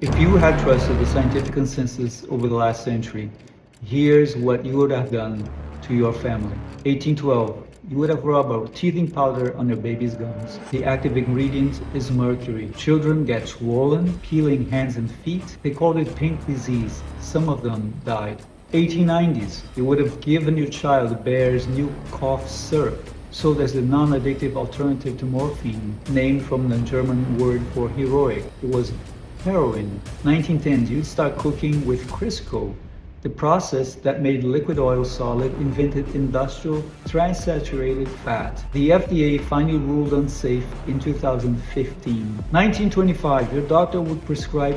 If you had trusted the scientific consensus over the last century, here's what you would have done to your family. 1812, you would have rubbed a teething powder on your baby's gums. The active ingredient is mercury. Children get swollen, peeling hands and feet. They called it pink disease. Some of them died. 1890s, you would have given your child Bayer's new cough syrup, sold as the non-addictive alternative to morphine, named from the German word for heroic. It was heroin. 1910s, you'd start cooking with Crisco, the process that made liquid oil solid, invented industrial transaturated fat. The FDA finally ruled unsafe in 2015. 1925, your doctor would prescribe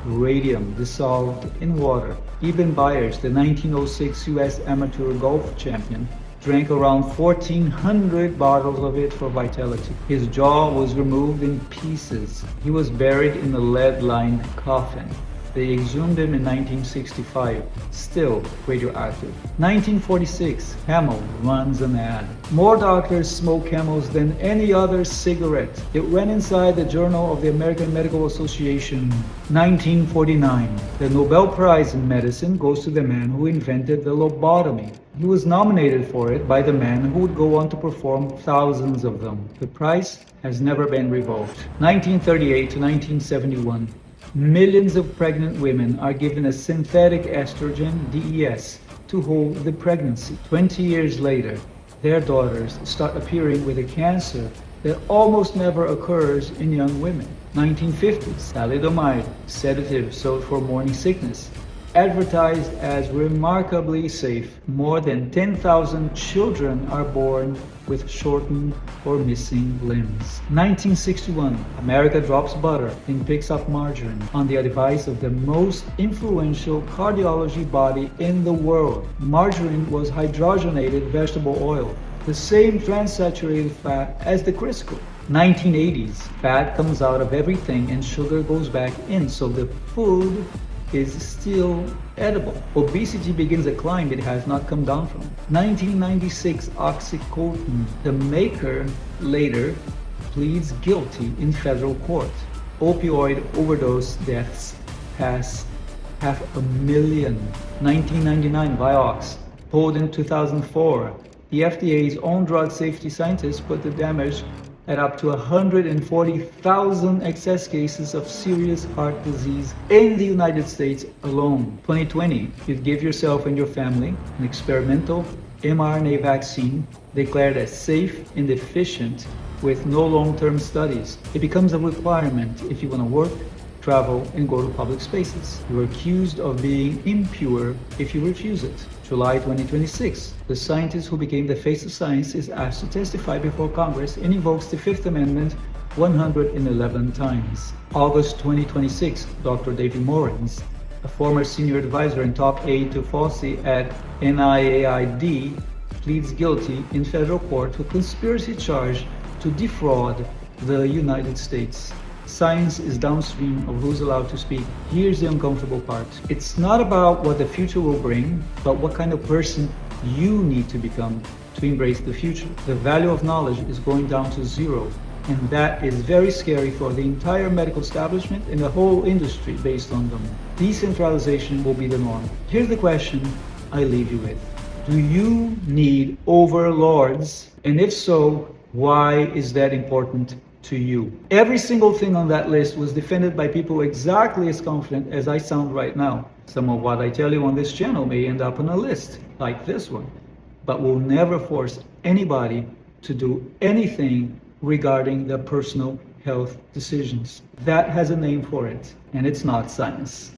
Radium dissolved in water. Eben Byers, the 1906 US amateur golf champion, drank around 1,400 bottles of it for vitality. His jaw was removed in pieces. He was buried in a lead-lined coffin. They exhumed him in 1965, still radioactive. 1946, Camel runs an ad. More doctors smoke Camels than any other cigarette. It ran inside the Journal of the American Medical Association. 1949, the Nobel Prize in Medicine goes to the man who invented the lobotomy. He was nominated for it by the man who would go on to perform thousands of them. The prize has never been revoked. 1938 to 1971, millions of pregnant women are given a synthetic estrogen, DES, to hold the pregnancy. 20 years later, their daughters start appearing with a cancer that almost never occurs in young women. 1950s, thalidomide, sedative sold for morning sickness, advertised as remarkably safe. More than 10,000 children are born with shortened or missing limbs. 1961, America drops butter and picks up margarine on the advice of the most influential cardiology body in the world. Margarine was hydrogenated vegetable oil, the same transaturated fat as the Crisco. 1980s, fat comes out of everything and sugar goes back in, so the food is still edible. Obesity begins a climb it has not come down from. 1996, Oxycontin. The maker later pleads guilty in federal court. Opioid overdose deaths pass 500,000. 1999, Vioxx. Pulled in 2004. The FDA's own drug safety scientists put the damage at up to 140,000 excess cases of serious heart disease in the United States alone. 2020, you'd give yourself and your family an experimental mRNA vaccine declared as safe and efficient with no long-term studies. It becomes a requirement if you want to work, travel, and go to public spaces. You're accused of being impure if you refuse it. July 2026, the scientist who became the face of science is asked to testify before Congress and invokes the Fifth Amendment 111 times. August 2026, Dr. David Morens, a former senior advisor and top aide to Fauci at NIAID, pleads guilty in federal court to conspiracy charge to defraud the United States. Science is downstream of who's allowed to speak. Here's the uncomfortable part. It's not about what the future will bring, but what kind of person you need to become to embrace the future. The value of knowledge is going down to zero, and that is very scary for the entire medical establishment and the whole industry based on them. Decentralization will be the norm. Here's the question I leave you with. Do you need overlords? And if so, why is that important to you? Every single thing on that list was defended by people exactly as confident as I sound right now. Some of what I tell you on this channel may end up on a list like this one, but will never force anybody to do anything regarding their personal health decisions. That has a name for it, and it's not science.